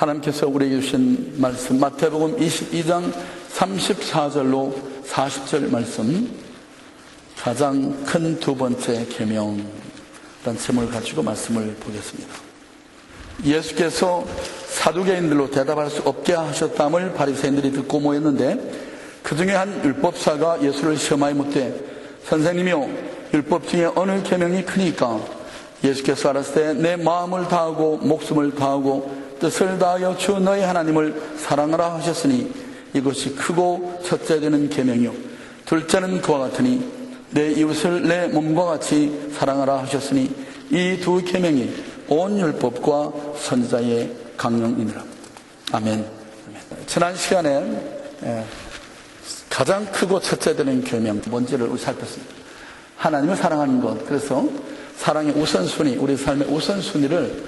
하나님께서 우리에게 주신 말씀, 마태복음 22장 34절로 40절 말씀, 가장 큰 두 번째 계명이라는 제목을 가지고 말씀을 보겠습니다. 예수께서 사두개인들로 대답할 수 없게 하셨담을 바리새인들이 듣고 모였는데, 그 중에 한 율법사가 예수를 시험하여 묻되, 선생님이요, 율법 중에 어느 계명이 크니까? 예수께서 알았을 때 내 마음을 다하고 목숨을 다하고 뜻을 다하여 주 너희 하나님을 사랑하라 하셨으니 이것이 크고 첫째 되는 계명이요, 둘째는 그와 같으니 내 이웃을 내 몸과 같이 사랑하라 하셨으니 이 두 계명이 온 율법과 선지자의 강령이니라. 아멘. 지난 시간에 가장 크고 첫째 되는 계명 뭔지를 살폈습니다. 하나님을 사랑하는 것. 그래서 사랑의 우선순위, 우리 삶의 우선순위를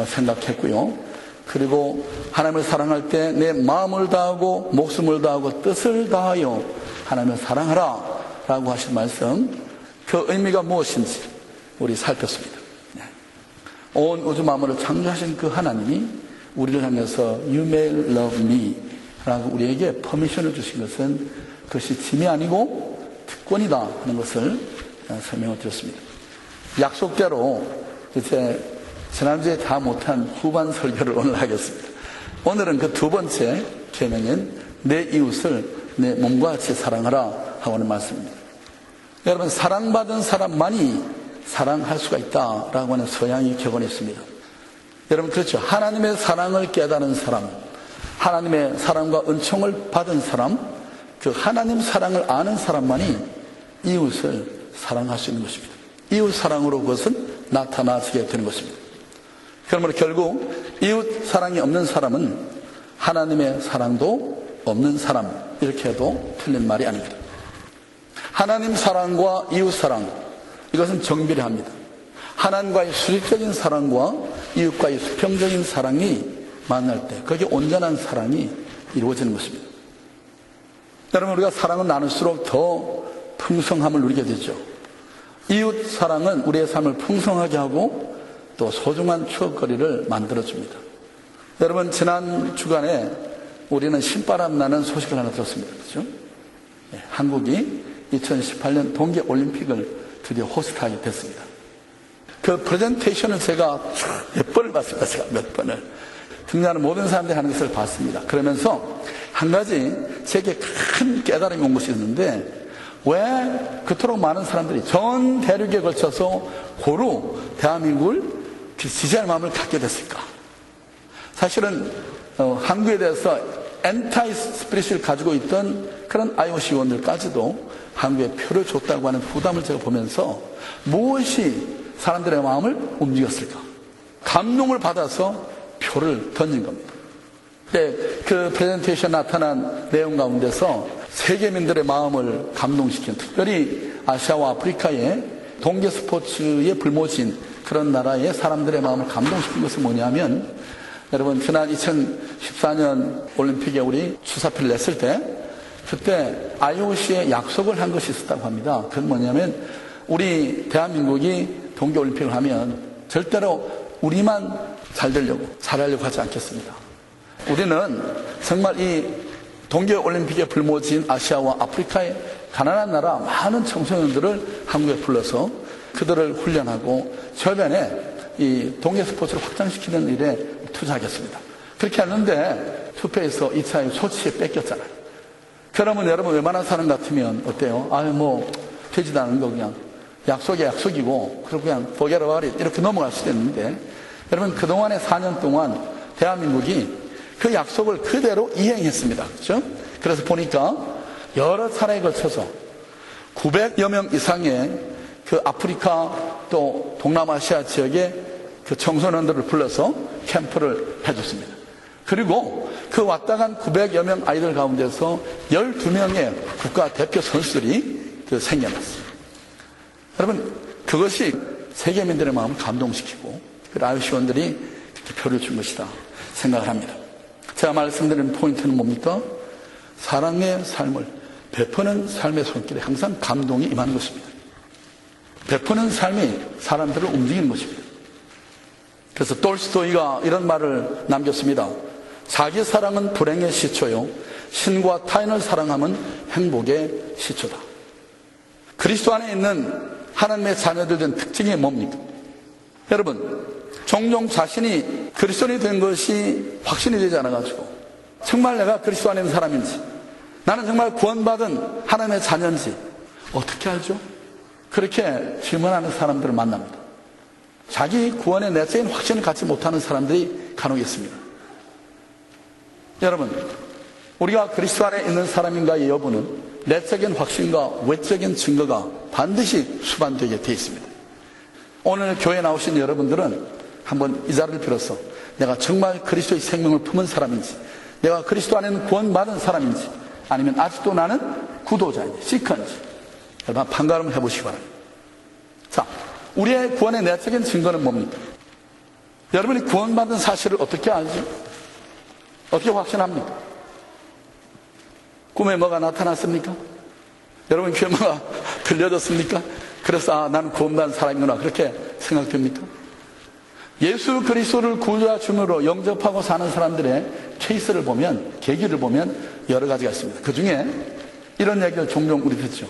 생각했고요. 그리고 하나님을 사랑할 때 내 마음을 다하고 목숨을 다하고 뜻을 다하여 하나님을 사랑하라 라고 하신 말씀, 그 의미가 무엇인지 우리 살폈습니다. 온 우주 만물을 창조하신 그 하나님이 우리를 향해서 You may love me 라고 우리에게 퍼미션을 주신 것은 그것이 짐이 아니고 특권이다 하는 것을 설명을 드렸습니다. 약속대로 이제 지난주에 다 못한 후반 설교를 오늘 하겠습니다. 오늘은 그 두 번째 계명인 내 이웃을 내 몸과 같이 사랑하라 하고 하는 말씀입니다. 여러분, 사랑받은 사람만이 사랑할 수가 있다라고 하는 서양의 격언이 있습니다. 여러분, 그렇죠. 하나님의 사랑을 깨달은 사람, 하나님의 사랑과 은총을 받은 사람, 그 하나님 사랑을 아는 사람만이 이웃을 사랑할 수 있는 것입니다. 이웃 사랑으로 그것은 나타나게 되는 것입니다. 그러므로 결국 이웃 사랑이 없는 사람은 하나님의 사랑도 없는 사람, 이렇게 해도 틀린 말이 아닙니다. 하나님 사랑과 이웃 사랑, 이것은 정비례합니다. 하나님과의 수직적인 사랑과 이웃과의 수평적인 사랑이 만날 때 그게 온전한 사랑이 이루어지는 것입니다. 여러분, 우리가 사랑을 나눌수록 더 풍성함을 누리게 되죠. 이웃 사랑은 우리의 삶을 풍성하게 하고 또 소중한 추억거리를 만들어줍니다. 여러분, 지난 주간에 우리는 신바람 나는 소식을 하나 들었습니다. 그렇죠? 네, 한국이 2018년 동계올림픽을 드디어 호스트하게 됐습니다. 그 프레젠테이션을 제가 몇 번을 봤습니다. 제가 몇 번을. 등장하는 모든 사람들이 하는 것을 봤습니다. 그러면서 한 가지 제게 큰 깨달음이 온 것이 있는데, 왜 그토록 많은 사람들이 전 대륙에 걸쳐서 고루 대한민국을 지지할 마음을 갖게 됐을까? 사실은 한국에 대해서 엔타이 스피릿을 가지고 있던 그런 IOC 의원들까지도 한국에 표를 줬다고 하는 부담을 제가 보면서 무엇이 사람들의 마음을 움직였을까? 감동을 받아서 표를 던진 겁니다. 그 프레젠테이션 나타난 내용 가운데서 세계민들의 마음을 감동시킨, 특별히 아시아와 아프리카의 동계 스포츠에 불모진 그런 나라의 사람들의 마음을 감동시킨 것은 뭐냐면, 여러분, 지난 2014년 올림픽에 우리 추사표를 냈을 때 그때 IOC에 약속을 한 것이 있었다고 합니다. 그건 뭐냐면, 우리 대한민국이 동계올림픽을 하면 절대로 우리만 잘 되려고, 잘하려고 하지 않겠습니다. 우리는 정말 이 동계올림픽에 불모진 아시아와 아프리카의 가난한 나라 많은 청소년들을 한국에 불러서 그들을 훈련하고 저변에 이 동계 스포츠를 확장시키는 일에 투자하겠습니다. 그렇게 했는데 투표에서 2차에 소치에 뺏겼잖아요. 그러면 여러분, 웬만한 사람 같으면 어때요? 되지도 않은 거 그냥 약속이 약속이고 그리고 그냥 forget about it 이렇게 넘어갈 수도 있는데, 여러분, 그동안의 4년 동안 대한민국이 그 약속을 그대로 이행했습니다. 그렇죠? 그래서 보니까 여러 차례에 걸쳐서 900여 명 이상의 그 아프리카 또 동남아시아 지역의 그 청소년들을 불러서 캠프를 해줬습니다. 그리고 그 왔다 간 900여 명 아이들 가운데서 12명의 국가대표 선수들이 생겨났어요. 여러분, 그것이 세계민들의 마음을 감동시키고 그 IOC원들이 표를 준 것이다 생각을 합니다. 제가 말씀드리는 포인트는 뭡니까? 사랑의 삶을 베푸는 삶의 손길에 항상 감동이 임하는 것입니다. 베푸는 삶이 사람들을 움직이는 것입니다. 그래서 톨스토이가 이런 말을 남겼습니다. 자기 사랑은 불행의 시초요 신과 타인을 사랑함은 행복의 시초다. 그리스도 안에 있는 하나님의 자녀들에 대한 특징이 뭡니까? 여러분, 종종 자신이 그리스도인이 된 것이 확신이 되지 않아가지고 정말 내가 그리스도 안에 있는 사람인지, 나는 정말 구원받은 하나님의 자녀인지 어떻게 알죠? 그렇게 질문하는 사람들을 만납니다. 자기 구원의 내적인 확신을 갖지 못하는 사람들이 간혹 있습니다. 여러분, 우리가 그리스도 안에 있는 사람인가의 여부는 내적인 확신과 외적인 증거가 반드시 수반되게 되어 있습니다. 오늘 교회에 나오신 여러분들은 한번 이 자리를 빌어서 내가 정말 그리스도의 생명을 품은 사람인지, 내가 그리스도 안에는 구원받은 사람인지, 아니면 아직도 나는 구도자인지, 시커인지 여러분 판가름을 해보시기 바랍니다. 자, 우리의 구원의 내적인 증거는 뭡니까? 여러분이 구원받은 사실을 어떻게 알죠? 어떻게 확신합니까? 꿈에 뭐가 나타났습니까? 여러분 귀에 뭐가 들려졌습니까? 그래서 나는 구원받은 사람이구나 그렇게 생각됩니까? 예수 그리스도를 구주와 주님으로 영접하고 사는 사람들의 케이스를 보면, 계기를 보면 여러 가지가 있습니다. 그 중에 이런 얘기를 종종 우리 듣죠.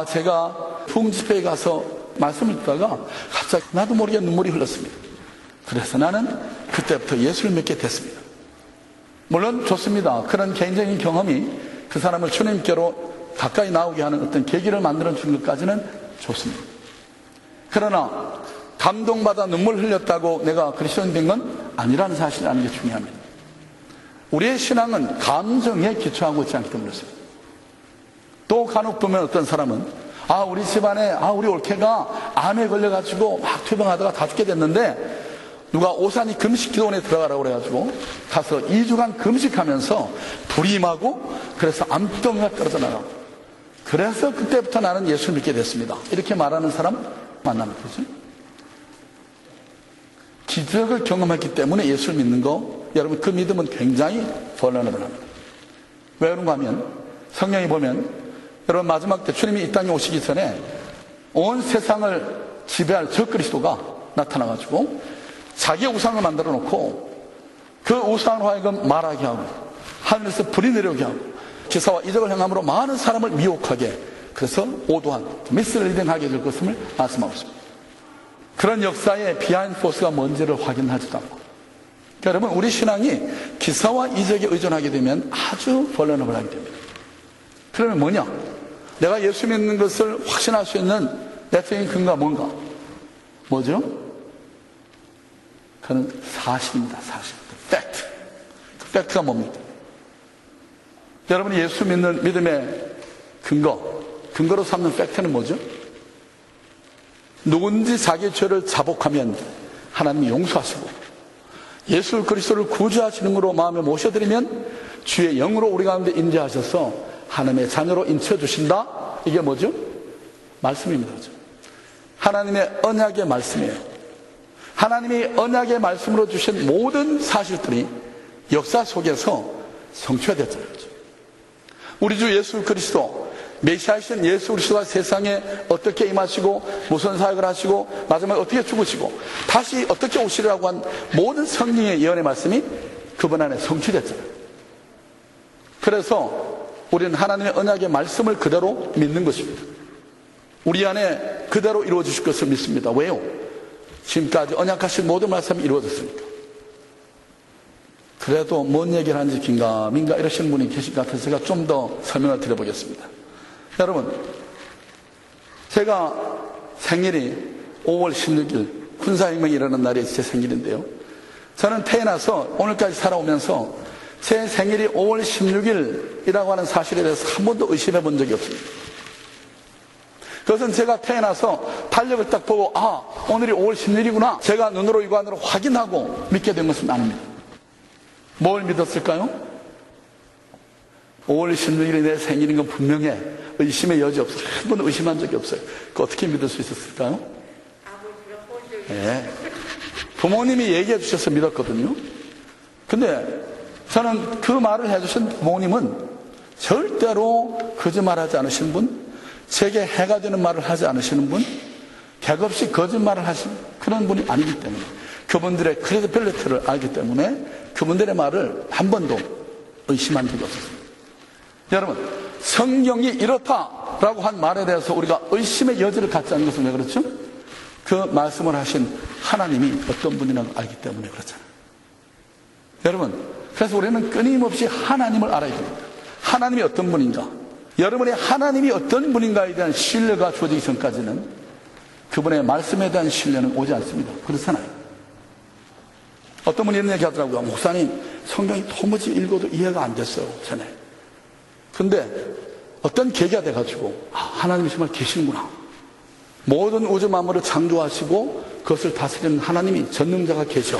제가 부흥집회에 가서 말씀을 듣다가 갑자기 나도 모르게 눈물이 흘렀습니다. 그래서 나는 그때부터 예수를 믿게 됐습니다. 물론 좋습니다. 그런 개인적인 경험이 그 사람을 주님께로 가까이 나오게 하는 어떤 계기를 만들어주는 것까지는 좋습니다. 그러나 감동받아 눈물 흘렸다고 내가 그리스도인 된 건 아니라는 사실을 아는 게 중요합니다. 우리의 신앙은 감정에 기초하고 있지 않기 때문에 그렇습니다. 또 간혹 보면 어떤 사람은 우리 집안에 우리 올케가 암에 걸려가지고 막 투병하다가 다 죽게 됐는데 누가 오산이 금식기도원에 들어가라고 그래가지고 가서 2주간 금식하면서 불이 임하고 그래서 암덩이가 떨어져 나가고 그래서 그때부터 나는 예수를 믿게 됐습니다. 이렇게 말하는 사람 만나면 되죠. 기적을 경험했기 때문에 예수를 믿는 거, 여러분 그 믿음은 굉장히 vulnerable합니다. 왜 그런가 하면 성경에 보면 여러분 마지막 때 주님이 이 땅에 오시기 전에 온 세상을 지배할 저 그리스도가 나타나가지고 자기의 우상을 만들어 놓고 그 우상으로 하여금 말하게 하고 하늘에서 불이 내려오게 하고 기사와 이적을 행함으로 많은 사람을 미혹하게, 그래서 오도한 미스리딩하게 될 것을 말씀하고 있습니다. 그런 역사의 비하인드 포스가 뭔지를 확인하지도 않고, 그러니까 여러분 우리 신앙이 기사와 이적에 의존하게 되면 아주 벌레너블하게 됩니다. 그러면 뭐냐? 내가 예수 믿는 것을 확신할 수 있는 내적인 근거가 뭔가? 뭐죠? 그는 사실입니다. 사실. 팩트. 그 팩트가 뭡니까? 여러분이 예수 믿는 믿음의 근거로 삼는 팩트는 뭐죠? 누군지 자기 죄를 자복하면 하나님이 용서하시고 예수 그리스도를 구주하시는 으로 마음에 모셔드리면 주의 영으로 우리 가운데 임재하셔서 하나님의 자녀로 인쳐주신다. 이게 뭐죠? 말씀입니다. 하나님의 언약의 말씀이에요. 하나님이 언약의 말씀으로 주신 모든 사실들이 역사 속에서 성취됐잖아요. 우리 주 예수 그리스도, 메시아이신 예수 그리스도가 세상에 어떻게 임하시고 무슨 사역을 하시고 마지막에 어떻게 죽으시고 다시 어떻게 오시리라고 한 모든 성령의 예언의 말씀이 그분 안에 성취됐잖아요. 그래서 우리는 하나님의 언약의 말씀을 그대로 믿는 것입니다. 우리 안에 그대로 이루어 주실 것을 믿습니다. 왜요? 지금까지 언약하신 모든 말씀이 이루어졌으니까. 그래도 뭔 얘기를 하는지 긴가민가 이러시는 분이 계실 것 같아서 제가 좀 더 설명을 드려보겠습니다. 여러분, 제가 생일이 5월 16일 군사혁명이 일어난 날이 제 생일인데요. 저는 태어나서 오늘까지 살아오면서 제 생일이 5월 16일이라고 하는 사실에 대해서 한 번도 의심해 본 적이 없습니다. 그것은 제가 태어나서 달력을 딱 보고 오늘이 5월 16일이구나 제가 눈으로 육안으로 확인하고 믿게 된 것은 아닙니다. 뭘 믿었을까요? 5월 16일이 내 생일인 건 분명해. 의심의 여지 없어요. 한 번도 의심한 적이 없어요. 그 어떻게 믿을 수 있었을까요? 네. 부모님이 얘기해 주셔서 믿었거든요. 근데 저는 그 말을 해주신 부모님은 절대로 거짓말하지 않으시는 분, 제게 해가 되는 말을 하지 않으시는 분, 객없이 거짓말을 하시는 그런 분이 아니기 때문에 그분들의 크레디빌리티를 알기 때문에 그분들의 말을 한 번도 의심한 적이 없었습니다. 여러분, 성경이 이렇다라고 한 말에 대해서 우리가 의심의 여지를 갖지 않는 것은 왜 그렇죠? 그 말씀을 하신 하나님이 어떤 분이라고 알기 때문에 그렇잖아요. 여러분, 그래서 우리는 끊임없이 하나님을 알아야 됩니다. 하나님이 어떤 분인가, 여러분의 하나님이 어떤 분인가에 대한 신뢰가 주어지기 전까지는 그분의 말씀에 대한 신뢰는 오지 않습니다. 그렇잖아요. 어떤 분이 이런 얘기 하더라고요. 목사님, 성경이 도무지 읽어도 이해가 안 됐어요, 전에. 근데 어떤 계기가 돼가지고, 하나님이 정말 계시는구나. 모든 우주 만물을 창조하시고 그것을 다스리는 하나님이 전능자가 계셔.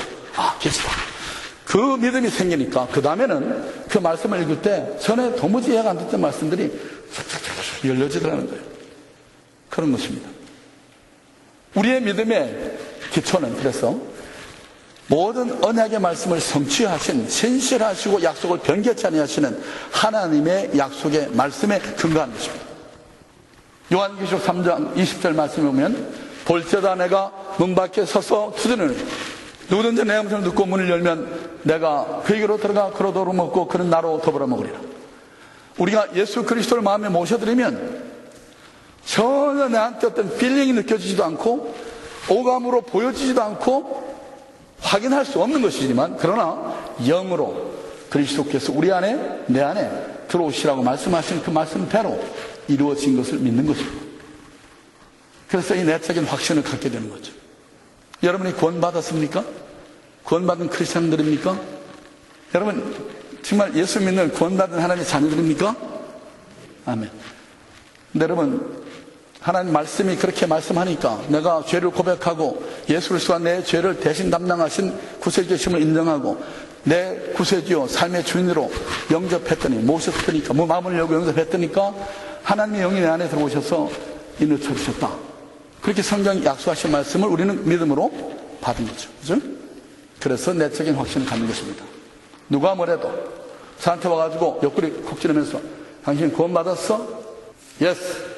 계시다. 그 믿음이 생기니까 그 다음에는 그 말씀을 읽을 때 전에 도무지 이해가 안 됐던 말씀들이 쫙쫙쫙 열려지더라는 거예요. 그런 것입니다. 우리의 믿음의 기초는 그래서 모든 언약의 말씀을 성취하신, 신실하시고 약속을 변개치 아니하시는 하나님의 약속의 말씀에 근거하는 것입니다. 요한계시록 3장 20절 말씀에 보면, 볼지어다 내가 문 밖에 서서 두드리노니 누구든지 내 음성을 듣고 문을 열면 내가 그에게로 들어가 그로 더불어 먹고 그는 나로 더불어 먹으리라. 우리가 예수 그리스도를 마음에 모셔드리면 전혀 내한테 어떤 필링이 느껴지지도 않고 오감으로 보여지지도 않고 확인할 수 없는 것이지만, 그러나 영으로 그리스도께서 우리 안에, 내 안에 들어오시라고 말씀하신 그 말씀대로 이루어진 것을 믿는 것입니다. 그래서 이 내적인 확신을 갖게 되는 거죠. 여러분이 구원받았습니까? 구원받은 크리스찬들입니까? 여러분 정말 예수 믿는 구원받은 하나님의 자녀들입니까? 아멘. 근데 여러분, 하나님 말씀이 그렇게 말씀하니까 내가 죄를 고백하고 예수 그리스도가 내 죄를 대신 담당하신 구세주심을 인정하고 내 구세주요 삶의 주인으로 영접했더니, 모셨더니까, 마음을 열고 영접했더니까 하나님의 영이 내 안에 들어오셔서 인을 쳐주셨다. 그렇게 성경이 약속하신 말씀을 우리는 믿음으로 받은 거죠. 그죠? 그래서 내적인 확신을 갖는 것입니다. 누가 뭐래도 저한테 와가지고 옆구리 콕 찌르면서 당신 구원받았어? 예스.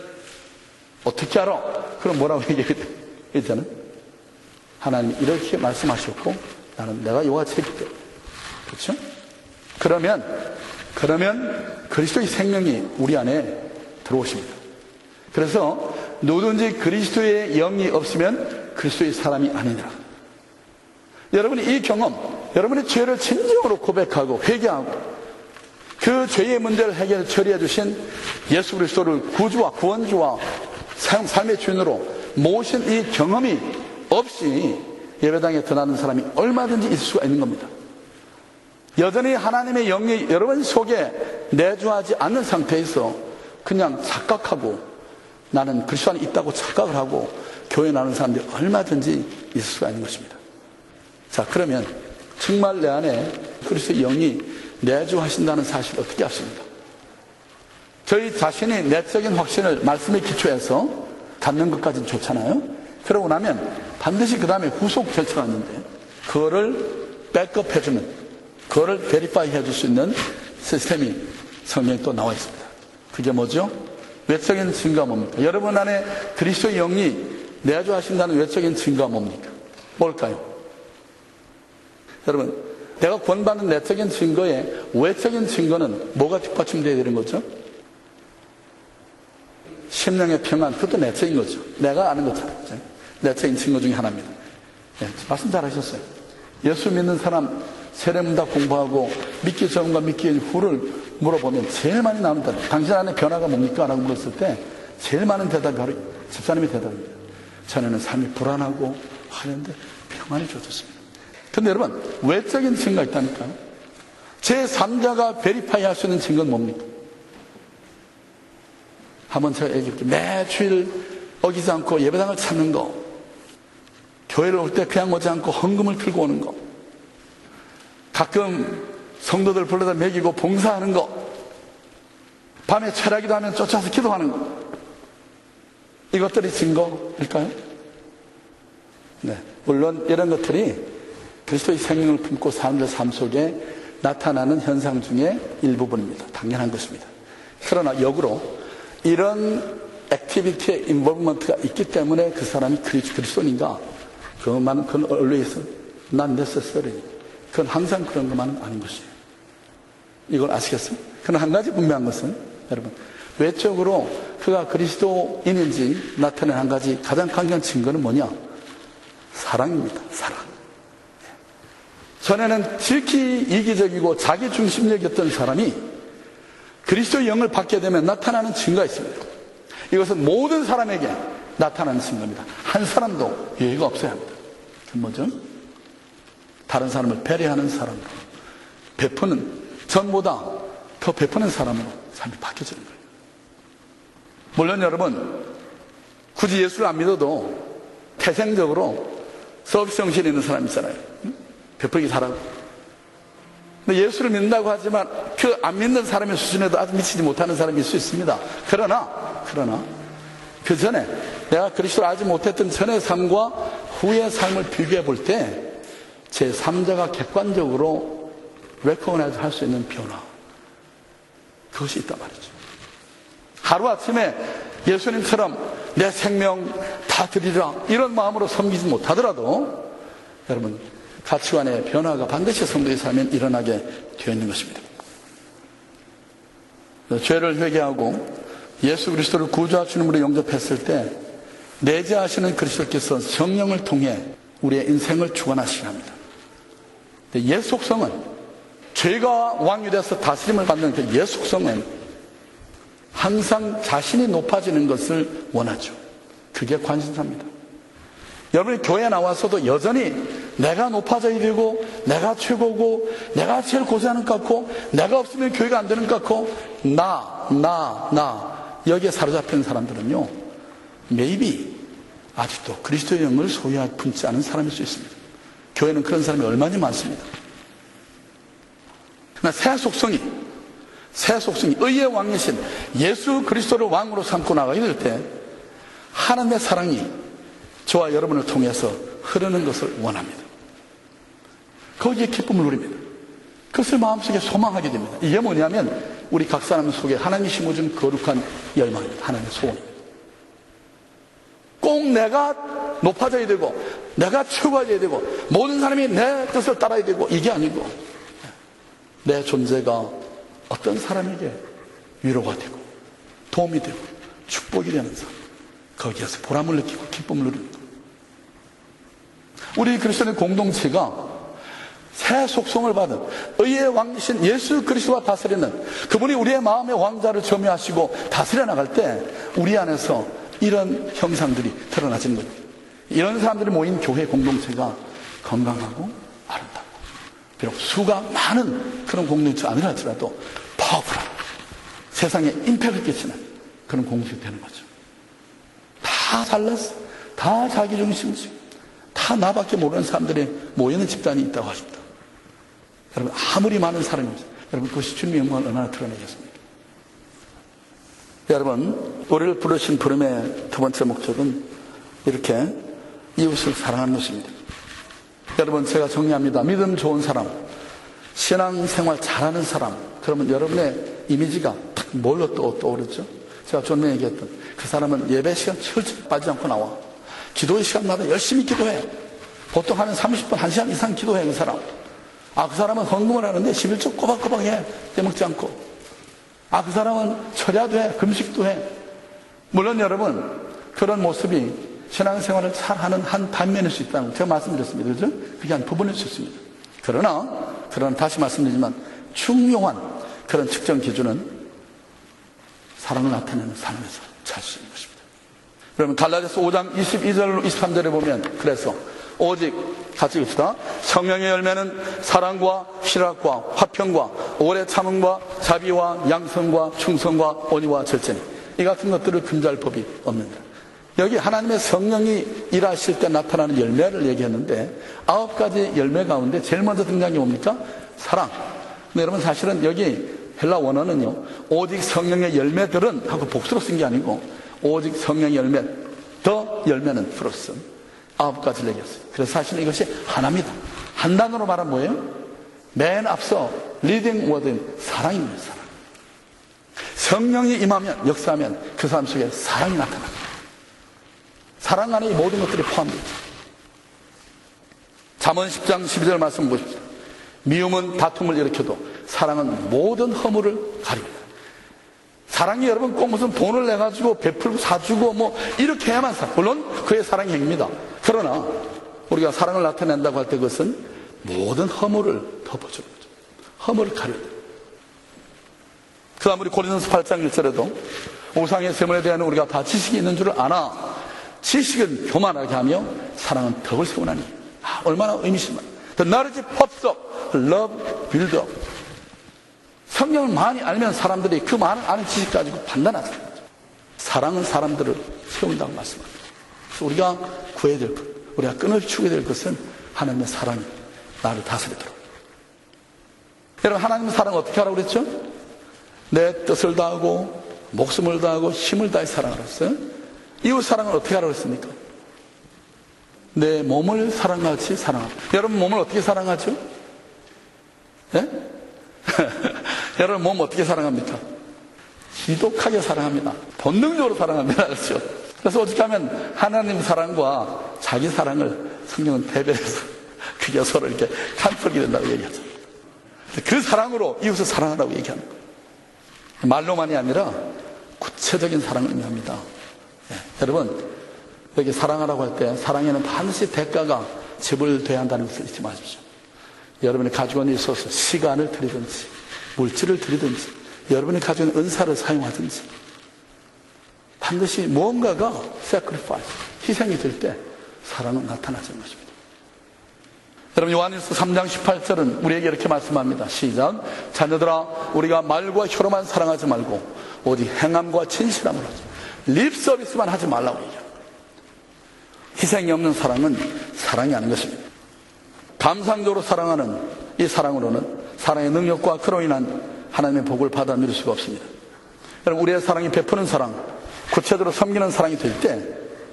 어떻게 알아? 그럼 뭐라고 얘기했잖아요. 하나님이 이렇게 말씀하셨고 나는 내가 요가 책임져. 그렇죠? 그러면 그리스도의 생명이 우리 안에 들어오십니다. 그래서 누구든지 그리스도의 영이 없으면 그리스도의 사람이 아니니라. 여러분이 이 경험, 여러분의 죄를 진정으로 고백하고 회개하고 그 죄의 문제를 해결 처리해 주신 예수 그리스도를 구주와 구원주와 삶의 주인으로 모신 이 경험이 없이 예배당에 드나드는 사람이 얼마든지 있을 수가 있는 겁니다. 여전히 하나님의 영이 여러분 속에 내주하지 않는 상태에서 그냥 착각하고 나는 그리스도 안에 있다고 착각을 하고 교회 나오는 사람들이 얼마든지 있을 수가 있는 것입니다. 자, 그러면 정말 내 안에 그리스도의 영이 내주하신다는 사실을 어떻게 아십니까? 저희 자신이 내적인 확신을 말씀에 기초해서 갖는 것까지는 좋잖아요. 그러고 나면 반드시 그 다음에 후속 절차가 있는데 그거를 백업해주는, 그거를 베리파이 해줄 수 있는 시스템이 성경에 또 나와 있습니다. 그게 뭐죠? 외적인 증거가 뭡니까? 여러분 안에 그리스도의 영이 내주하신다는 외적인 증거가 뭡니까? 뭘까요? 여러분, 내가 구원받는 내적인 증거에 외적인 증거는 뭐가 뒷받침되어야 되는 거죠? 심령의 평안, 그것도 내적인 거죠. 내가 아는 거잖아요. 내적인 증거 중에 하나입니다. 네, 말씀 잘 하셨어요. 예수 믿는 사람 세례문답 공부하고 믿기 전과 믿기 후를 물어보면 제일 많이 나오는 대답, 당신 안에 변화가 뭡니까? 라고 물었을 때 제일 많은 대답이 바로 집사님의 대답입니다. 전에는 삶이 불안하고 화려한데 평안이 주어졌습니다. 근데 여러분, 외적인 증거가 있다니까요. 제3자가 베리파이 할 수 있는 증거는 뭡니까? 한번 제가 얘기해볼게요. 매 주일 어기지 않고 예배당을 찾는 거, 교회를 올 때 그냥 오지 않고 헌금을 들고 오는 거, 가끔 성도들 불러다 먹이고 봉사하는 거, 밤에 철야기도 하면 쫓아서 기도하는 거, 이것들이 증거일까요? 네, 물론 이런 것들이 그리스도의 생명을 품고 사람들 삶 속에 나타나는 현상 중에 일부분입니다. 당연한 것입니다. 그러나 역으로 이런 액티비티의 인볼브먼트가 있기 때문에 그 사람이 그리스도인가? 그것만은 그건 always not necessary. 그건 항상 그런 것만은 아닌 것이에요. 이걸 아시겠어요? 그러나 한 가지 분명한 것은 여러분, 외적으로 그가 그리스도인인지 나타낸 한 가지 가장 강력한 증거는 뭐냐? 사랑입니다. 사랑. 전에는 지극히 이기적이고 자기중심적이었던 사람이 그리스도의 영을 받게 되면 나타나는 증거가 있습니다. 이것은 모든 사람에게 나타나는 증거입니다. 한 사람도 예외가 없어야 합니다. 그 뭐죠? 다른 사람을 배려하는 사람으로, 베푸는, 전보다 더 베푸는 사람으로 삶이 바뀌어지는 거예요. 물론 여러분, 굳이 예수를 안 믿어도 태생적으로 서비스 정신이 있는 사람 있잖아요. 베풀기 잘하고. 근데 예수를 믿는다고 하지만 그 안 믿는 사람의 수준에도 아직 미치지 못하는 사람일 수 있습니다. 그러나 그 전에 내가 그리스도를 알지 못했던 전의 삶과 후의 삶을 비교해 볼 때 제 3자가 객관적으로 레코그나이즈 할 수 있는 변화, 그것이 있단 말이죠. 하루아침에 예수님처럼 내 생명 다 드리라 이런 마음으로 섬기지 못하더라도 여러분, 가치관의 변화가 반드시 성도의 삶에 일어나게 되어 있는 것입니다. 죄를 회개하고 예수 그리스도를 구주와 주님으로 영접했을 때 내재하시는 그리스도께서 성령을 통해 우리의 인생을 주관하시게 합니다. 옛 속성은, 죄가 왕이 돼서 다스림을 받는 그 옛 속성은 항상 자신이 높아지는 것을 원하죠. 그게 관심사입니다. 여러분이 교회에 나와서도 여전히 내가 높아져야 되고, 내가 최고고, 내가 제일 고생하는 것 같고, 내가 없으면 교회가 안 되는 것 같고, 여기에 사로잡힌 사람들은요, maybe 아직도 그리스도의 영을 소유하지 품지 않은 사람일 수 있습니다. 교회는 그런 사람이 얼마나 많습니다. 그러나 새 속성이 의의 왕이신 예수 그리스도를 왕으로 삼고 나가게 될 때 하나님의 사랑이 저와 여러분을 통해서 흐르는 것을 원합니다. 거기에 기쁨을 누립니다. 그것을 마음속에 소망하게 됩니다. 이게 뭐냐면 우리 각 사람 속에 하나님이 심어준 거룩한 열망입니다. 하나님의 소원입니다. 꼭 내가 높아져야 되고, 내가 최고해야 되고, 모든 사람이 내 뜻을 따라야 되고, 이게 아니고 내 존재가 어떤 사람에게 위로가 되고 도움이 되고 축복이 되는 삶, 거기에서 보람을 느끼고 기쁨을 누리는 것. 우리 그리스도의 공동체가 새 속성을 받은 의의 왕이신 예수 그리스도와 다스리는 그분이 우리의 마음의 왕자를 점유하시고 다스려 나갈 때 우리 안에서 이런 형상들이 드러나지는 겁니다. 이런 사람들이 모인 교회 공동체가 건강하고 아름답고, 비록 수가 많은 그런 공동체가 아니라 할지라도 파워풀한, 세상에 임팩트를 끼치는 그런 공동체가 되는 거죠. 다 잘났어, 다 자기중심이지, 다 나밖에 모르는 사람들이 모이는 집단이 있다고 하십니다. 여러분, 아무리 많은 사람이죠, 여러분, 그것이 주님의 영광을 얼마나 드러내겠습니까? 여러분, 우리를 부르신 부름의 두 번째 목적은 이렇게 이웃을 사랑하는 것입니다. 여러분, 제가 정리합니다. 믿음 좋은 사람, 신앙생활 잘하는 사람, 그러면 여러분의 이미지가 딱 뭘로 떠오르죠? 제가 전에 얘기했던 그 사람은 예배 시간 철저히 빠지지 않고 나와. 기도의 시간마다 열심히 기도해. 보통 하면 30분, 1시간 이상 기도해, 그 사람. 그 사람은 헌금을 하는데 11조 꼬박꼬박 해. 떼먹지 않고. 그 사람은 철야도 해. 금식도 해. 물론 여러분, 그런 모습이 신앙생활을 잘하는 한 단면일 수 있다는 제가 말씀드렸습니다. 그죠? 그게 한 부분일 수 있습니다. 그러나 다시 말씀드리지만 중요한 그런 측정 기준은 사랑을 나타내는 삶에서 찾을 수 있는 것입니다. 여러분, 갈라디아서 5장 22절로 23절에 보면, 그래서 오직 같이 읽읍시다. 성령의 열매는 사랑과 희락과 화평과 오래 참음과 자비와 양성과 충성과 온유와 절제니 이 같은 것들을 금지할 법이 없는다. 여기 하나님의 성령이 일하실 때 나타나는 열매를 얘기했는데 9가지 열매 가운데 제일 먼저 등장한 게 뭡니까? 사랑. 근데 여러분, 사실은 여기 헬라 원어는요, 오직 성령의 열매들은 하고 복수로 쓴 게 아니고 오직 성령의 열매, 더 열매는 플러스 9가지를 얘기했어요. 그래서 사실은 이것이 하나입니다. 한 단어로 말하면 뭐예요? 맨 앞서 리딩 워드인 사랑입니다. 사랑. 성령이 임하면, 역사하면 그 사람 속에 사랑이 나타납니다. 사랑 안에 이 모든 것들이 포함되어 있죠. 잠언 10장 12절 말씀 보십시오. 미움은 다툼을 일으켜도 사랑은 모든 허물을 가립니다. 사랑이 여러분 꼭 무슨 돈을 내가지고 베풀고 사주고 뭐 이렇게 해야만 물론 그의 사랑이 행입니다. 그러나 우리가 사랑을 나타낸다고 할 때 그것은 모든 허물을 덮어주는 거죠. 허물을 가려야 돼요. 그 다음 우리 고린도서 8장 1절에도 우상의 셈에 대한 우리가 다 지식이 있는 줄을 아나 지식은 교만하게 하며 사랑은 덕을 세우나니. 얼마나 의미심만. The knowledge puffs up, love builds up. 성경을 많이 알면 사람들이 그 많은 아는 지식 가지고 판단하는 거죠. 사랑은 사람들을 세운다고 말씀합니다. 그래서 우리가 구해야 될 것, 우리가 끈을 추게 될 것은 하나님의 사랑이 나를 다스리도록. 여러분, 하나님의 사랑을 어떻게 하라고 그랬죠? 내 뜻을 다하고 목숨을 다하고 힘을 다해 사랑하라 했어요. 이웃 사랑을 어떻게 하라고 했습니까? 내 몸을 사랑같이 사랑하라. 여러분 몸을 어떻게 사랑하죠? 예? 여러분 몸 어떻게 사랑합니까? 지독하게 사랑합니다. 본능적으로 사랑합니다. 그렇죠? 그래서 어떻게 하면 하나님 사랑과 자기 사랑을 성경은 대별해서 그게 서로 이렇게 간섭이 된다고 얘기하죠. 그 사랑으로 이웃을 사랑하라고 얘기하는 거예요. 말로만이 아니라 구체적인 사랑을 의미합니다. 네. 여러분 여기 사랑하라고 할 때 사랑에는 반드시 대가가 지불돼야 한다는 것을 잊지 마십시오. 여러분이 가지고 있는 있어서 시간을 드리든지 물질을 드리든지 여러분이 가지고 있는 은사를 사용하든지 반드시 무언가가 sacrifice, 희생이 될 때 사랑은 나타나는 것입니다. 여러분 요한일서 3장 18절은 우리에게 이렇게 말씀합니다. 시작. 자녀들아 우리가 말과 혀로만 사랑하지 말고 오직 행함과 진실함으로 하자. 립 서비스만 하지 말라고 얘기합니다. 희생이 없는 사랑은 사랑이 아닌 것입니다. 감상적으로 사랑하는 이 사랑으로는 사랑의 능력과 그로 인한 하나님의 복을 받아 누릴 수가 없습니다. 여러분 우리의 사랑이 베푸는 사랑, 구체적으로 섬기는 사랑이 될 때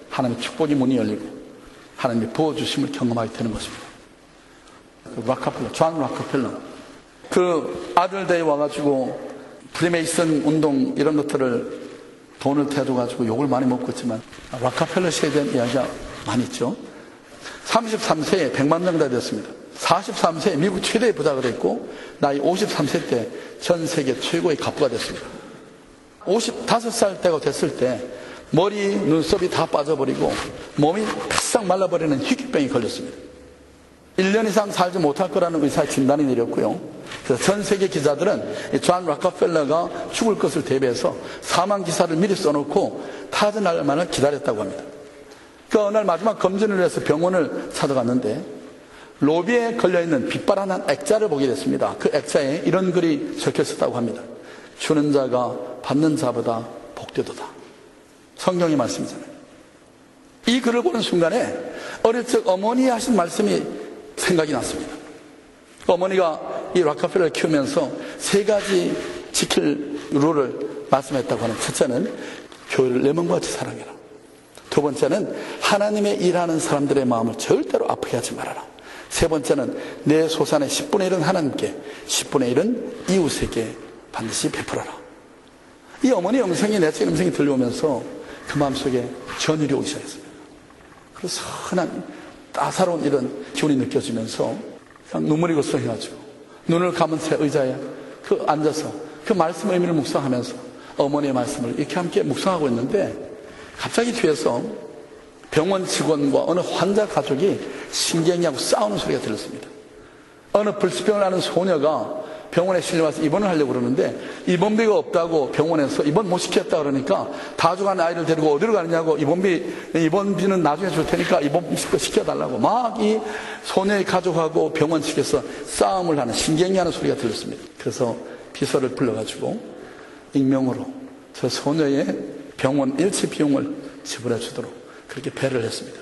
하나님의 축복의 문이 열리고 하나님의 부어주심을 경험하게 되는 것입니다. 락카펠러, 존 락카펠러 그 아들 대에 와가지고 프리메이슨 운동 이런 것들을 돈을 대줘가지고 욕을 많이 먹고 있지만 락카펠러 시대에 대한 이야기가 많이 있죠. 33세에 100만 명가 됐습니다. 43세에 미국 최대의 부자가 됐고 나이 53세 때 전 세계 최고의 갑부가 됐습니다. 55살 때가 됐을 때 머리, 눈썹이 다 빠져버리고 몸이 바싹 말라버리는 희귀병이 걸렸습니다. 1년 이상 살지 못할 거라는 의사의 진단이 내렸고요. 그래서 전 세계 기자들은 존 락카펠러가 죽을 것을 대비해서 사망 기사를 미리 써놓고 타지 날만을 기다렸다고 합니다. 그 어느 날 마지막 검진을 위해서 병원을 찾아갔는데 로비에 걸려있는 빛발 하나 액자를 보게 됐습니다. 그 액자에 이런 글이 적혀 있었다고 합니다. 주는 자가 받는 자보다 복되도다. 성경의 말씀이잖아요. 이 글을 보는 순간에 어릴 적 어머니 하신 말씀이 생각이 났습니다. 어머니가 이 락카펠러를 키우면서 세 가지 지킬 룰을 말씀했다고 하는 첫째는 교회를 내 몸과 같이 사랑해라. 두 번째는 하나님의 일하는 사람들의 마음을 절대로 아프게 하지 말아라. 세 번째는 내 소산의 10분의 1은 하나님께 10분의 1은 이웃에게 반드시 베풀어라. 이 어머니 음성이 내적 음성이 들려오면서 그 마음속에 전율이 오기 시작했습니다. 그래서 선한 따사로운 이런 기운이 느껴지면서 그냥 눈물이 글썽해가지고 눈을 감은 채 의자에 앉아서 그 말씀의 의미를 묵상하면서 어머니의 말씀을 이렇게 함께 묵상하고 있는데 갑자기 뒤에서 병원 직원과 어느 환자 가족이 신경이하고 싸우는 소리가 들렸습니다. 어느 불치병을 앓는 소녀가 병원에 실려와서 입원을 하려고 그러는데 입원비가 없다고 병원에서 입원 못 시켰다 그러니까 다주간 아이를 데리고 어디로 가느냐고 입원비는 나중에 줄 테니까 입원 시켜달라고 막 이 소녀의 가족하고 병원 측에서 싸움을 하는 신경이 하는 소리가 들렸습니다. 그래서 비서를 불러가지고 익명으로 저 소녀의 병원 일치 비용을 지불해 주도록 그렇게 배려를 했습니다.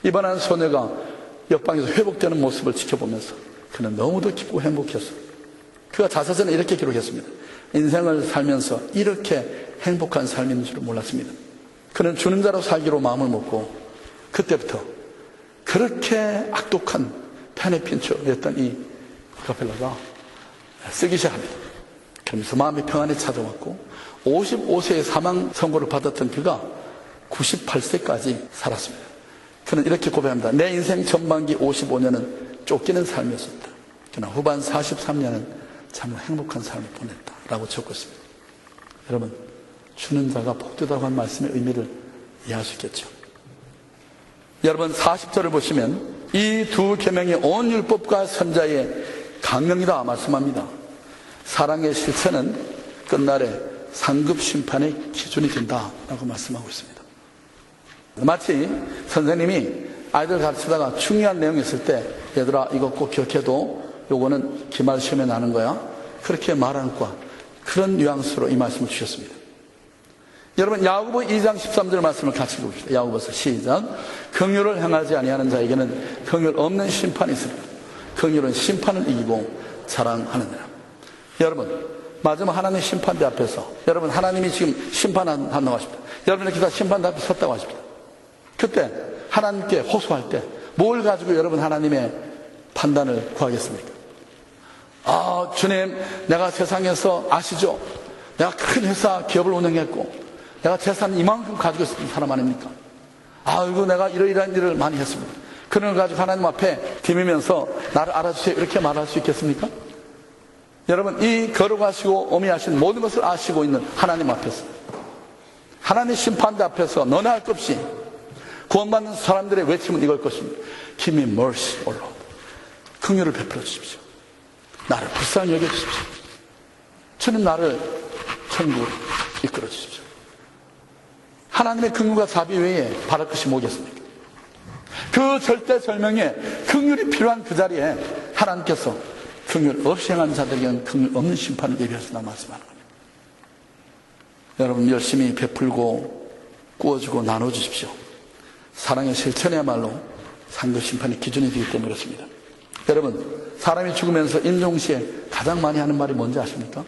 입원한 소녀가 옆방에서 회복되는 모습을 지켜보면서 그는 너무도 기쁘고 행복했어요. 그가 자서전에 이렇게 기록했습니다. 인생을 살면서 이렇게 행복한 삶인 줄은 몰랐습니다. 그는 주는 자로 살기로 마음을 먹고 그때부터 그렇게 악독한 페네핀처였던 이 락카펠러가 쓰기 시작합니다. 그러면서 마음의 평안이 찾아왔고 55세의 사망 선고를 받았던 그가 98세까지 살았습니다. 그는 이렇게 고백합니다. 내 인생 전반기 55년은 쫓기는 삶이었습니다. 그러나 후반 43년은 참 행복한 삶을 보냈다라고 적고 있습니다. 여러분, 주는 자가 복되다고 한 말씀의 의미를 이해할 수 있겠죠. 여러분, 40절을 보시면 이 두 계명이 온 율법과 선자의 강령이다 말씀합니다. 사랑의 실천은 끝날에 상급 심판의 기준이 된다라고 말씀하고 있습니다. 마치 선생님이 아이들 가르치다가 중요한 내용이 있을 때, 얘들아 이거 꼭 기억해도 요거는 기말 시험에 나는 거야, 그렇게 말하는 과 그런 뉘앙스로 이 말씀을 주셨습니다. 여러분, 야고보 2장 13절 말씀을 같이 봅시다. 야고보서 시작. 긍휼을 행하지 아니하는 자에게는 긍휼 없는 심판이 있습니다. 긍휼은 심판을 이기고 자랑하느니라. 여러분, 마지막 하나님의 심판대 앞에서, 여러분 하나님이 지금 심판한다고 하십니다. 여러분 이렇게 다 심판대 앞에 섰다고 하십니다. 그때 하나님께 호소할 때 뭘 가지고 여러분 하나님의 판단을 구하겠습니까? 아, 주님, 내가 세상에서 아시죠? 내가 큰 회사 기업을 운영했고 내가 재산 이만큼 가지고 있는 사람 아닙니까? 아이고, 내가 이러이러한 일을 많이 했습니다. 그런 걸 가지고 하나님 앞에 디미면서 나를 알아주세요 이렇게 말할 수 있겠습니까? 여러분, 이 거룩하시고 오미하신 모든 것을 아시고 있는 하나님 앞에서, 하나님 심판대 앞에서 너나 할 것 없이 구원받는 사람들의 외침은 이걸 것입니다. Give me mercy, O Lord. 긍휼을 베풀어 주십시오. 나를 불쌍히 여겨주십시오. 주님, 나를 천국으로 이끌어 주십시오. 하나님의 긍휼과 자비 외에 바랄 것이 뭐겠습니까? 그 절대절명의 긍휼이 필요한 그 자리에 하나님께서 긍휼 없이 행한 자들에게는 긍휼 없는 심판을 예비하신다 말씀하는 겁니다. 여러분, 열심히 베풀고 꾸어주고 나눠주십시오. 사랑의 실천이야말로 상급 심판의 기준이 되기 때문에 그렇습니다. 여러분, 사람이 죽으면서 임종시에 가장 많이 하는 말이 뭔지 아십니까?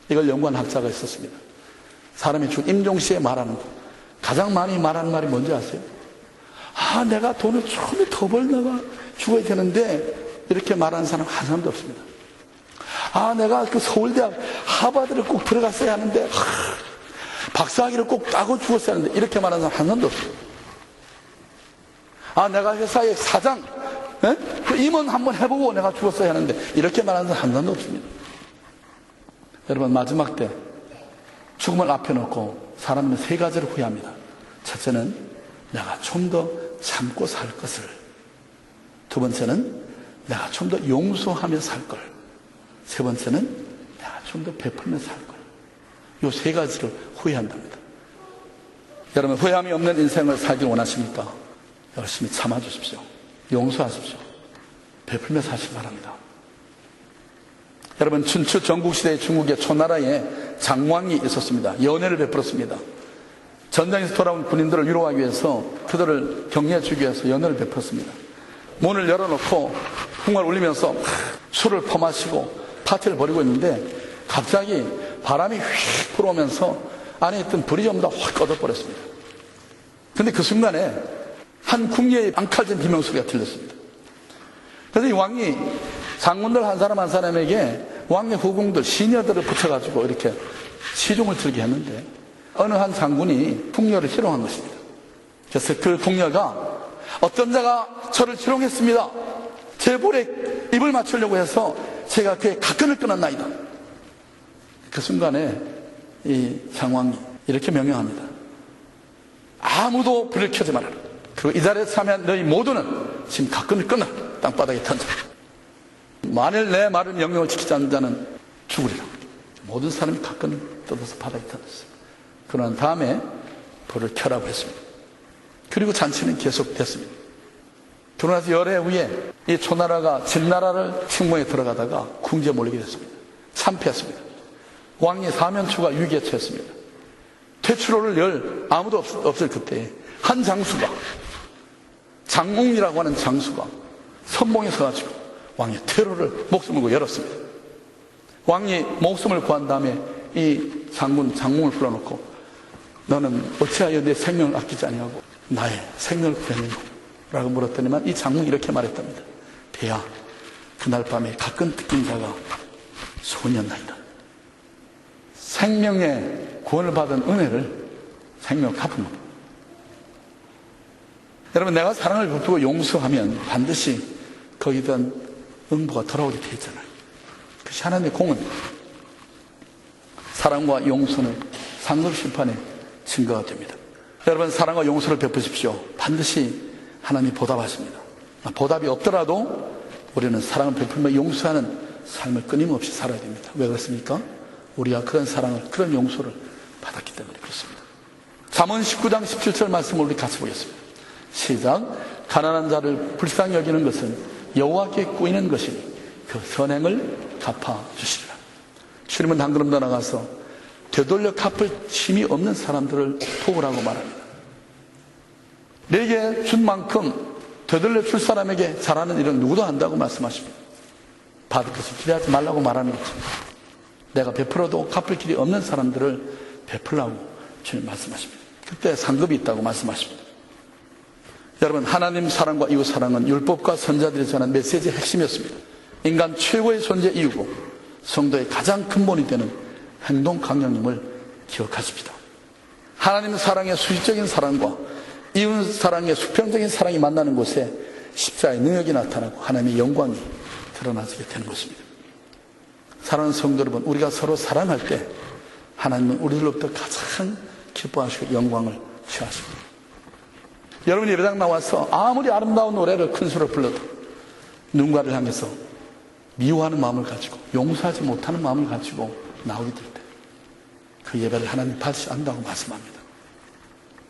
이걸 연구한 학자가 있었습니다. 사람이 임종시에 말하는 거, 가장 많이 말하는 말이 뭔지 아세요? 아, 내가 돈을 조금 더 벌다가 죽어야 되는데, 이렇게 말하는 사람 한 사람도 없습니다. 아, 내가 그 서울대학 하버드를 꼭 들어갔어야 하는데, 박사학위를 꼭 따고 죽었어야 하는데, 이렇게 말하는 사람 한 사람도 없습니다. 아, 내가 회사의 사장, 그 임원 한번 해보고 내가 죽었어야 하는데, 이렇게 말하는 사람 한 사람도 없습니다. 여러분, 마지막 때 죽음을 앞에 놓고 사람은 세 가지를 후회합니다. 첫째는 내가 좀 더 참고 살 것을, 두 번째는 내가 좀 더 용서하며 살 걸, 세 번째는 내가 좀 더 베풀며 살 걸. 이 세 가지를 후회한답니다. 여러분, 후회함이 없는 인생을 살길 원하십니까? 열심히 참아주십시오. 용서하십시오. 베풀며 사시기 바랍니다. 여러분, 춘추 전국시대의 중국의 초나라에 장왕이 있었습니다. 연애를 베풀었습니다. 전장에서 돌아온 군인들을 위로하기 위해서, 그들을 격려해 주기 위해서 연애를 베풀었습니다. 문을 열어놓고 흥을 울리면서 술을 퍼마시고 파티를 벌이고 있는데, 갑자기 바람이 휙 불어오면서 안에 있던 불이 전부 다 확 꺼져버렸습니다. 근데 그 순간에 한 궁예의 앙칼진 비명소리가 들렸습니다. 그래서 이 왕이 장군들 한 사람 한 사람에게 왕의 후궁들, 시녀들을 붙여가지고 이렇게 시종을 들게 했는데, 어느 한 장군이 궁녀를 희롱한 것입니다. 그래서 그 궁녀가, 어떤 자가 저를 희롱했습니다. 제 볼에 입을 맞추려고 해서 제가 그의 가끈을 끊었나이다. 그 순간에 이 장왕이 이렇게 명령합니다. 아무도 불을 켜지 말아라. 그리고 이 자리에 서면 너희 모두는 지금 가끈을 끊어 땅바닥에 던져. 만일 내 말을 명령을 지키지 않는 자는 죽으리라. 모든 사람이 가끈을 뜯어서 바닥에 던졌어요. 그런 다음에 불을 켜라고 했습니다. 그리고 잔치는 계속됐습니다. 그러고 나서 열해 후에 이 초나라가 진나라를 침공에 들어가다가 궁지에 몰리게 됐습니다. 참패했습니다. 왕이 사면초가 위기에 처했습니다. 퇴출호를 열 아무도 없을 그때 한 장수가, 장웅이라고 하는 장수가 선봉에 서가지고 왕의 퇴로를 목숨을 걸고 열었습니다. 왕이 목숨을 구한 다음에 이 장웅을 불러놓고, 너는 어찌하여 내 생명을 아끼지 아니하고 나의 생명을 구했느냐 라고 물었더니만, 이 장웅이 이렇게 말했답니다. 배야, 그날 밤에 가끔 뜯긴 자가 소년나이다. 생명의 구원을 받은 은혜를 생명을 갚은 겁니다. 여러분, 내가 사랑을 베풀고 용서하면 반드시 거기에 대한 응보가 돌아오게 되어 있잖아요. 그것이 하나님의 공은 사랑과 용서는 상급 심판의 증거가 됩니다. 여러분, 사랑과 용서를 베푸십시오. 반드시 하나님이 보답하십니다. 보답이 없더라도 우리는 사랑을 베풀며 용서하는 삶을 끊임없이 살아야 됩니다. 왜 그렇습니까? 우리가 그런 사랑을, 그런 용서를 받았기 때문에 그렇습니다. 잠언 19장 17절 말씀을 우리 같이 보겠습니다. 시작. 가난한 자를 불쌍히 여기는 것은 여호와께 꾸이는 것이니 그 선행을 갚아주시리라. 주님은 한 걸음 더 나가서 되돌려 갚을 힘이 없는 사람들을 도우라고 말합니다. 내게 준 만큼 되돌려 줄 사람에게 잘하는 일은 누구도 한다고 말씀하십니다. 받을 것을 기대하지 말라고 말하는 거죠. 내가 베풀어도 갚을 길이 없는 사람들을 베풀라고 주님 말씀하십니다. 그때 상급이 있다고 말씀하십니다. 여러분, 하나님 사랑과 이웃 사랑은 율법과 선자들이 전한 메시지의 핵심이었습니다. 인간 최고의 존재 이유고 성도의 가장 근본이 되는 행동 강령임을 기억하십시다. 하나님 사랑의 수식적인 사랑과 이웃 사랑의 수평적인 사랑이 만나는 곳에 십자가의 능력이 나타나고 하나님의 영광이 드러나게 되는 것입니다. 사랑하는 성도 여러분, 우리가 서로 사랑할 때 하나님은 우리들로부터 가장 기뻐하시고 영광을 취하십니다. 여러분, 예배당 나와서 아무리 아름다운 노래를 큰 소리로 불러도 누군가를 향해서 미워하는 마음을 가지고 용서하지 못하는 마음을 가지고 나오게 될 때 그 예배를 하나님 받지 않는다고 말씀합니다.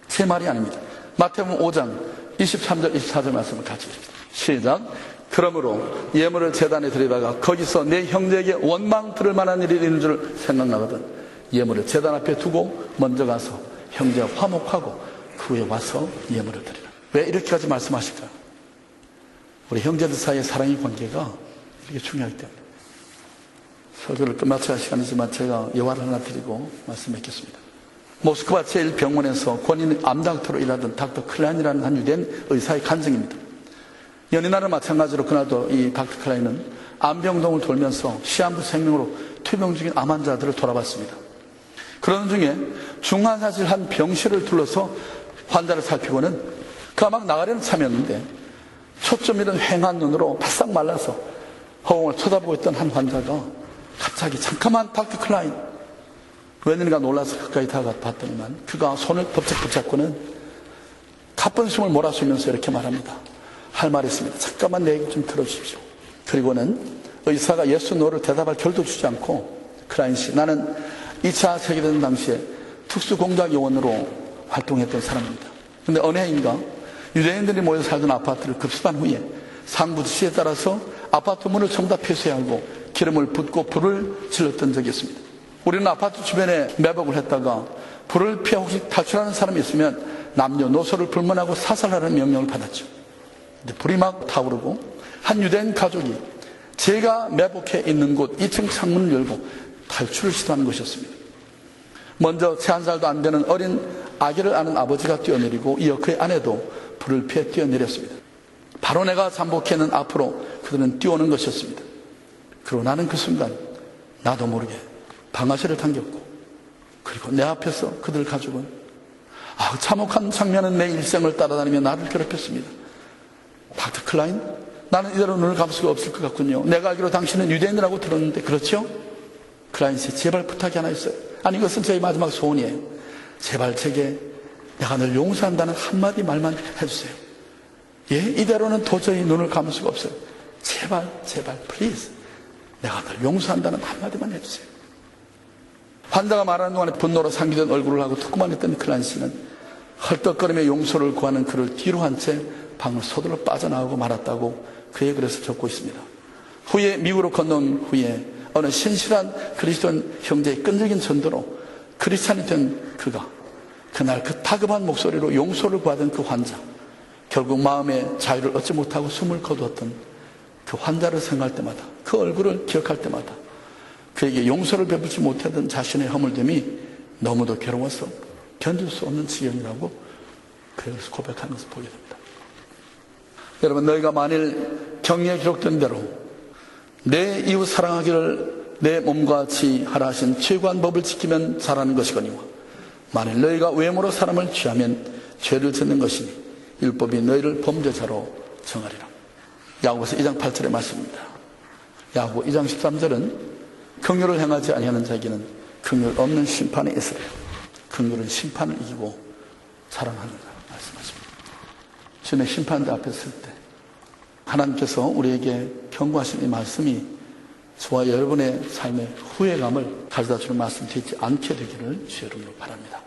제 말이 아닙니다. 마태복음 5장 23절 24절 말씀을 같이 읽습니다. 시작. 그러므로 예물을 제단에 드리다가 거기서 내 형제에게 원망 들을 만한 일이 있는 줄 생각나거든 예물을 제단 앞에 두고 먼저 가서 형제와 화목하고 그 후에 와서 예물을 드리라. 왜 이렇게까지 말씀하실까요? 우리 형제들 사이의 사랑의 관계가 이렇게 중요하기 때문에. 설교를 끝마쳐야 할 시간이지만 제가 예화를 하나 드리고 말씀드리겠습니다. 모스크바 제1병원에서 권위 암닥터로 일하던 닥터 클라인이라는 한 유대인 의사의 간증입니다. 연인날은 마찬가지로 그날도 이 닥터 클라인은 암병동을 돌면서 시한부 생명으로 투병 중인 암 환자들을 돌아봤습니다. 그러는 중에 중환자실 한 병실을 둘러서 환자를 살피고는 그가 막 나가려는 참이었는데 초점 잃은 휑한 눈으로 바싹 말라서 허공을 쳐다보고 있던 한 환자가 갑자기 잠깐만 닥터 클라인 웬일인가 놀라서 가까이 다가가 봤더니만 그가 손을 법적 붙잡고는 가쁜 숨을 몰아쉬면서 이렇게 말합니다. 할 말이 있습니다. 잠깐만 내 얘기 좀 들어주십시오. 그리고는 의사가 예수 노를 대답할 결도 주지 않고 클라인 씨, 나는 2차 세계대전 당시에 특수공작 요원으로 활동했던 사람입니다. 그런데 어느 해인가 유대인들이 모여 살던 아파트를 급습한 후에 상부 지시에 따라서 아파트 문을 전부 다 폐쇄하고 기름을 붓고 불을 질렀던 적이 있습니다. 우리는 아파트 주변에 매복을 했다가 불을 피해 혹시 탈출하는 사람이 있으면 남녀노소를 불문하고 사살하라는 명령을 받았죠. 근데 불이 막 타오르고 한 유대인 가족이 제가 매복해 있는 곳 2층 창문을 열고 탈출을 시도하는 것이었습니다. 먼저 채 한 살도 안 되는 어린 아기를 안은 아버지가 뛰어내리고 이어 그의 아내도 불을 피해 뛰어내렸습니다. 바로 내가 잠복해는 앞으로 그들은 뛰어오는 것이었습니다. 그리고 나는 그 순간 나도 모르게 방아쇠를 당겼고 그리고 내 앞에서 그들 가족은 참혹한 장면은 내 일생을 따라다니며 나를 괴롭혔습니다. 닥터 클라인, 나는 이대로 눈을 감을 수가 없을 것 같군요. 내가 알기로 당신은 유대인이라고 들었는데 그렇죠? 클라인 씨, 제발 부탁이 하나 있어요. 아니, 이것은 저희 마지막 소원이에요. 제발 제게 내가 늘 용서한다는 한마디 말만 해주세요. 예, 이대로는 도저히 눈을 감을 수가 없어요. 제발 플리즈 내가 늘 용서한다는 한마디만 해주세요. 환자가 말하는 동안에 분노로 상기된 얼굴을 하고 듣고만 있던 클라인 씨는 헐떡거리며 용서를 구하는 그를 뒤로 한 채 방을 서둘러 빠져나오고 말았다고 그의 글에서 적고 있습니다. 후에 미국으로 건너온 후에 어느 신실한 그리스도인 형제의 끈질긴 전도로 크리스찬이 된 그가 그날 그 다급한 목소리로 용서를 구하던 그 환자, 결국 마음의 자유를 얻지 못하고 숨을 거두었던 그 환자를 생각할 때마다, 그 얼굴을 기억할 때마다 그에게 용서를 베풀지 못하던 자신의 허물됨이 너무도 괴로워서 견딜 수 없는 지경이라고 그에서 고백하는 것을 보게 됩니다. 여러분, 너희가 만일 경리에 기록된 대로 내 이웃 사랑하기를 내 몸과 같이 하라 하신 최고한 법을 지키면 잘하는 것이거니와 만일 너희가 외모로 사람을 취하면 죄를 짓는 것이니 율법이 너희를 범죄자로 정하리라. 야고보서 2장 8절의 말씀입니다. 야고보 2장 13절은 긍휼을 행하지 아니하는 자에게는 긍휼 없는 심판이 있으래요. 긍휼은 심판을 이기고 자랑하는가 말씀하십니다. 주님의 심판대 앞에 설 때 하나님께서 우리에게 경고하신 이 말씀이 저와 여러분의 삶의 후회감을 가져다 주는 말씀 되지 않게 되기를 주 여러분으로 바랍니다.